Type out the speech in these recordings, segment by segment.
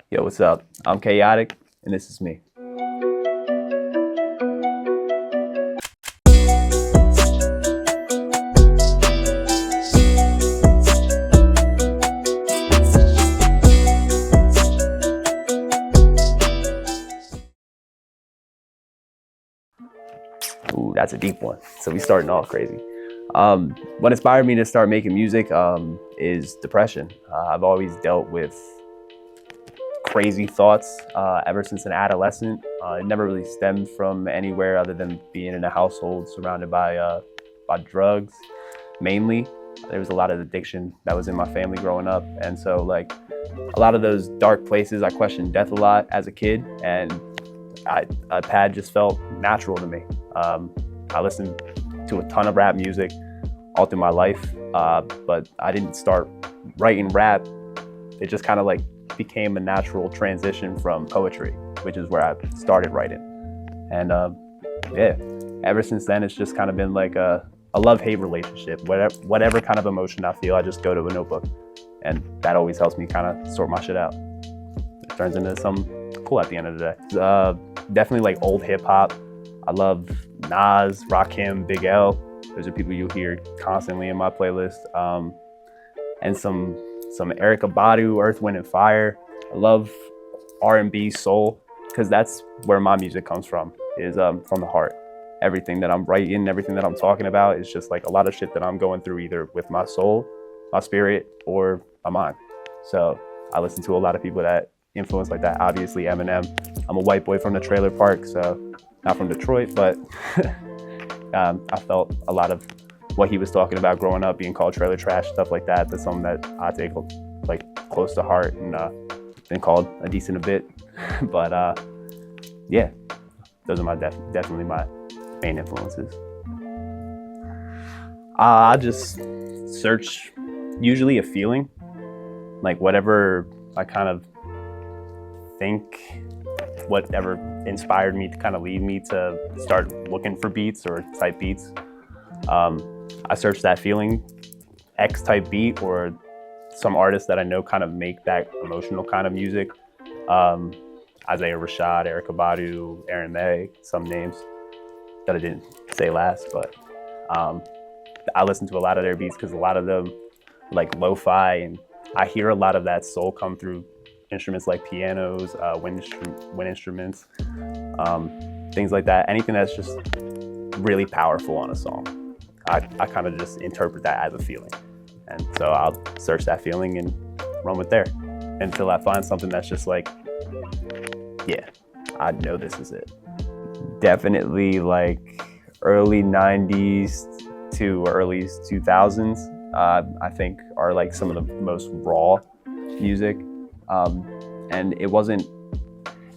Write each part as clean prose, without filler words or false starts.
Yo, what's up? I'm K-otic, and this is me. Ooh, that's a deep one. So we starting off crazy. What inspired me to start making music is depression. I've always dealt with crazy thoughts ever since an adolescent. It never really stemmed from anywhere other than being in a household surrounded by drugs, mainly. There was a lot of addiction that was in my family growing up, and so like a lot of those dark places, I questioned death a lot as a kid, and pad just felt natural to me. I listened to a ton of rap music all through my life, but I didn't start writing rap. It just kind of like became a natural transition from poetry, which is where I started writing. And yeah, ever since then, it's just kind of been like a love-hate relationship. Whatever kind of emotion I feel, I just go to a notebook. And that always helps me kind of sort my shit out. It turns into something cool at the end of the day. Definitely like old hip hop. I love Nas, Rakim, Big L. Those are people you'll hear constantly in my playlist. And some Erykah Badu, Earth, Wind, and Fire. I love R&B, soul, because that's where my music comes from, is from the heart. Everything that I'm writing, everything that I'm talking about is just like a lot of shit that I'm going through either with my soul, my spirit, or my mind. So I listen to a lot of people that influence like that. Obviously Eminem. I'm a white boy from the trailer park, so not from Detroit, but I felt a lot of what he was talking about growing up, being called trailer trash, stuff like that. That's something that I take like close to heart, and been called a decent a bit. But yeah, those are my definitely my main influences. I just search usually a feeling, like whatever I kind of think, whatever inspired me to kind of lead me to start looking for beats or type beats. I search that feeling, X type beat, or some artists that I know kind of make that emotional kind of music. Isaiah Rashad, Erykah Badu, Aaron May, some names that I didn't say last, but I listen to a lot of their beats because a lot of them like lo-fi, and I hear a lot of that soul come through instruments like pianos, wind instruments, things like that. Anything that's just really powerful on a song, I kind of just interpret that as a feeling. And so I'll search that feeling and run with there until I find something that's just like, yeah, I know this is it. Definitely like early 90s to early 2000s, I think are like some of the most raw music. And it wasn't,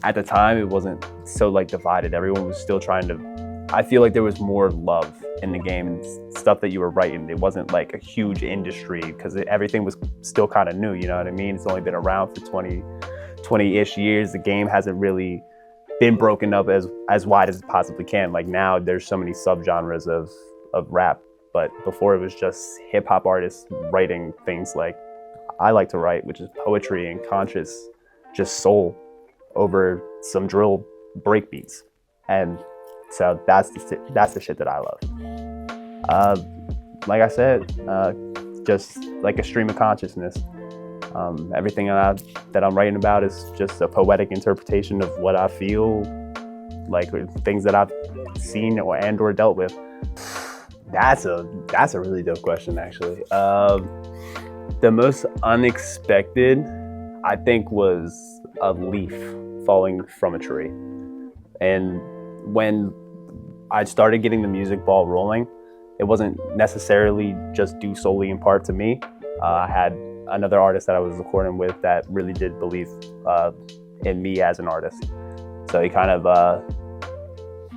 at the time, it wasn't so like divided. Everyone was still trying to, I feel like there was more love in the game and stuff that you were writing. It wasn't like a huge industry because everything was still kind of new, you know what I mean? It's only been around for 20-ish years. The game hasn't really been broken up as wide as it possibly can. Like now there's so many subgenres of rap, but before it was just hip hop artists writing things like I like to write, which is poetry and conscious, just soul over some drill break beats. And so that's the shit that I love. Like I said, just like a stream of consciousness. Everything that I'm writing about is just a poetic interpretation of what I feel, like things that I've seen or dealt with. That's a really dope question, actually. The most unexpected, I think, was a leaf falling from a tree. And when I started getting the music ball rolling, it wasn't necessarily just due solely in part to me. I had another artist that I was recording with that really did believe in me as an artist. So he kind of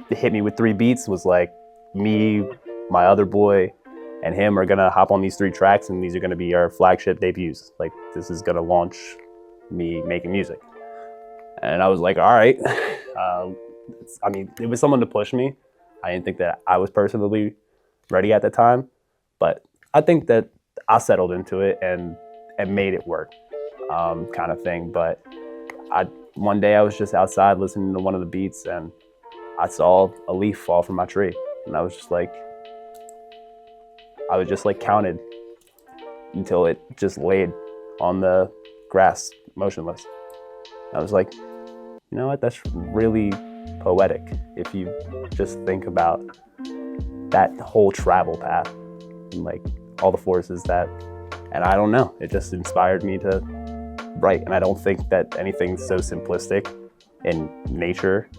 hit me with 3 beats, was like, me, my other boy, and him are gonna hop on these 3 tracks, and these are gonna be our flagship debuts. Like, this is gonna launch me making music. And I was like, all right. I mean, it was someone to push me. I didn't think that I was personally ready at the time, but I think that I settled into it and made it work, kind of thing. But One day I was just outside listening to one of the beats, and I saw a leaf fall from my tree, and I was just like counted until it just laid on the grass motionless. I was like, you know what, that's really poetic if you just think about that whole travel path and like all the forces that, and I don't know, it just inspired me to write. And I don't think that anything so simplistic in nature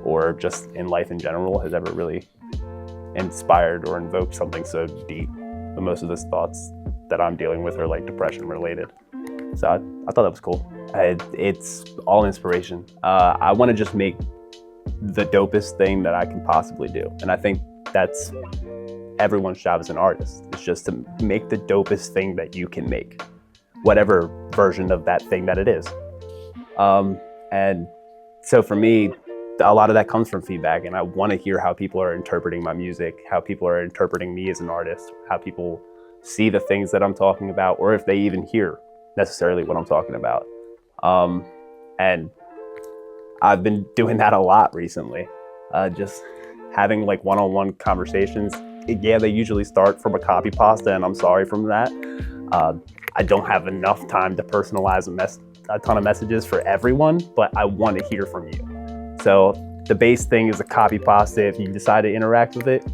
or just in life in general has ever really inspired or invoked something so deep. But most of those thoughts that I'm dealing with are like depression related. So I thought that was cool. It's all inspiration. I want to just make the dopest thing that I can possibly do. And I think that's everyone's job as an artist. It's just to make the dopest thing that you can make, whatever version of that thing that it is. And so for me, a lot of that comes from feedback, and I want to hear how people are interpreting my music, how people are interpreting me as an artist, how people see the things that I'm talking about, or if they even hear necessarily what I'm talking about. And I've been doing that a lot recently, just having like one-on-one conversations. Yeah, they usually start from a copy pasta, and I'm sorry from that. I don't have enough time to personalize a ton of messages for everyone, but I want to hear from you. So the base thing is a copy pasta. If you decide to interact with it,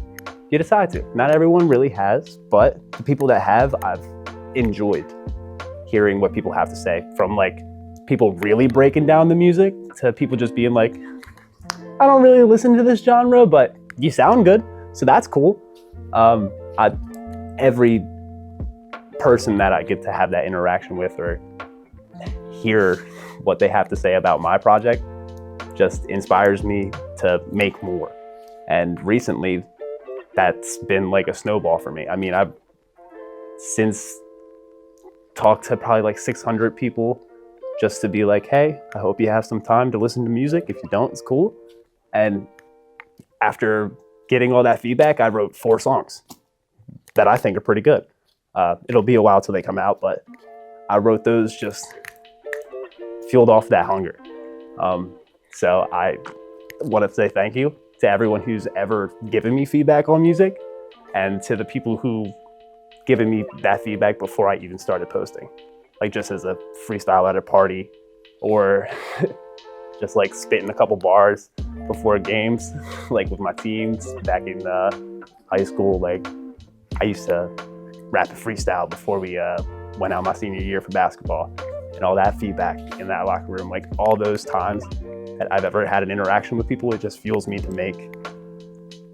you decide to. Not everyone really has, but the people that have, I've enjoyed hearing what people have to say, from like people really breaking down the music to people just being like, I don't really listen to this genre, but you sound good, so that's cool. Every person that I get to have that interaction with or hear what they have to say about my project just inspires me to make more. And recently, that's been like a snowball for me. I mean, I've since talked to probably like 600 people just to be like, hey, I hope you have some time to listen to music. If you don't, it's cool. And after getting all that feedback, I wrote 4 songs that I think are pretty good. It'll be a while till they come out, but I wrote those just fueled off that hunger. So I want to say thank you to everyone who's ever given me feedback on music, and to the people who've given me that feedback before I even started posting, like just as a freestyle at a party, or just like spitting a couple bars before games, like with my teams back in high school. Like I used to rap a freestyle before we went out my senior year for basketball, and all that feedback in that locker room, like all those times that I've ever had an interaction with people, it just fuels me to make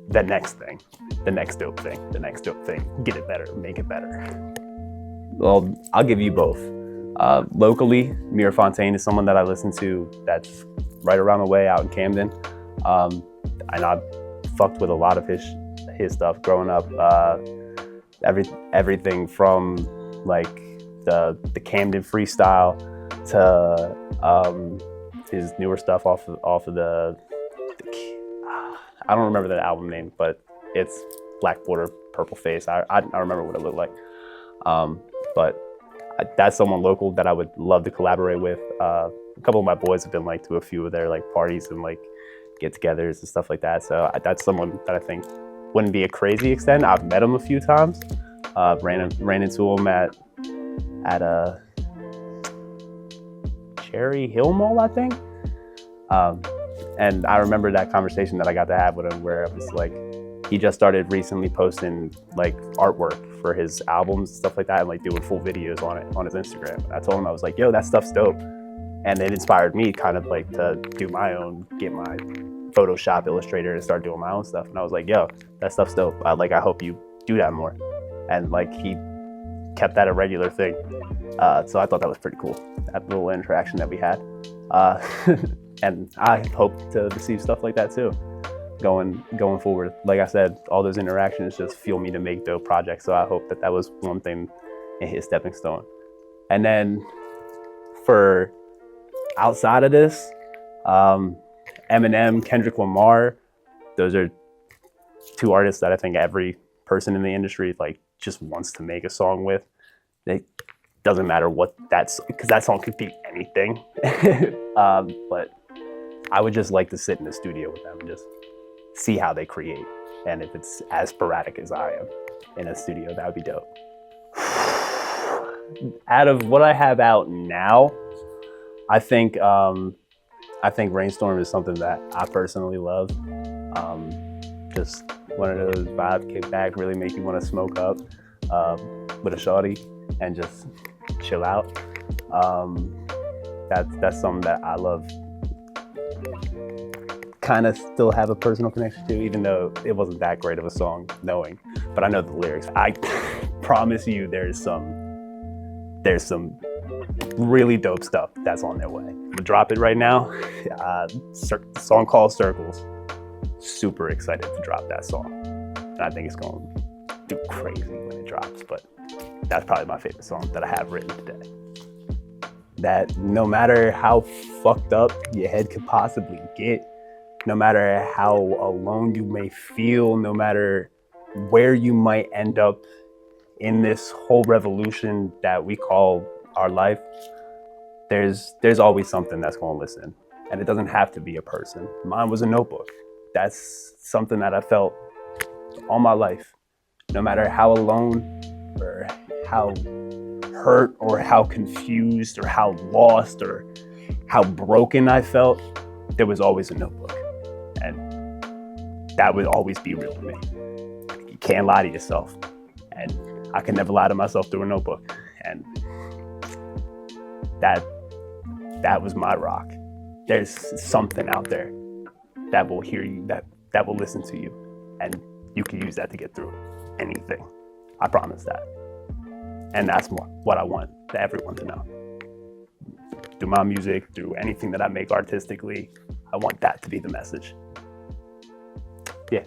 the next thing, the next dope thing, the next dope thing, get it better, make it better. Well, I'll give you both. Locally, Mira Fontaine is someone that I listen to that's right around the way out in Camden. And I fucked with a lot of his stuff growing up. Everything from like the Camden freestyle to his newer stuff off of the I don't remember the album name, but it's Black Border Purple Face. I remember what it looked like. But that's someone local that I would love to collaborate with. A couple of my boys have been like to a few of their like parties and like get-togethers and stuff like that. So that's someone that I think wouldn't be a crazy extent. I've met him a few times. Ran into him at a Cherry Hill Mall, I think. And I remember that conversation that I got to have with him, where it was like, he just started recently posting like artwork for his albums, stuff like that, and like doing full videos on it on his Instagram. And I told him, I was like, yo, that stuff's dope. And it inspired me kind of like to do my own, get my Photoshop, Illustrator, and start doing my own stuff. And I was like, yo, that stuff's dope. I hope you do that more. And like he kept that a regular thing. So I thought that was pretty cool, that little interaction that we had. And I hope to receive stuff like that too, going forward. Like I said, all those interactions just fuel me to make dope projects. So I hope that was one thing in his stepping stone. And then for outside of this, Eminem, Kendrick Lamar, those are 2 artists that I think every person in the industry like just wants to make a song with. doesn't matter what that's, because that song could be anything. But I would just like to sit in the studio with them and just see how they create. And if it's as sporadic as I am in a studio, that would be dope. Out of what I have out now, I think Rainstorm is something that I personally love. Just one of those vibes, kick back, really make you want to smoke up with a shorty and just chill out. That's something that I love. Kind of still have a personal connection to, even though it wasn't that great of a song knowing, but I know the lyrics. I promise you there's some really dope stuff that's on their way. I'm gonna drop it right now. The song called Circles. Super excited to drop that song. And I think it's gonna do crazy when it drops, but that's probably my favorite song that I have written today. That no matter how fucked up your head could possibly get, no matter how alone you may feel, no matter where you might end up in this whole revolution that we call our life, there's always something that's going to listen. And it doesn't have to be a person. Mine was a notebook. That's something that I felt all my life. No matter how alone or how hurt or how confused or how lost or how broken I felt, there was always a notebook. And that would always be real to me. You can't lie to yourself. And I could never lie to myself through a notebook. And that was my rock. There's something out there that will hear you, that will listen to you. And you can use that to get through anything. I promise that. And that's what I want everyone to know. Through my music, through anything that I make artistically, I want that to be the message. Yeah.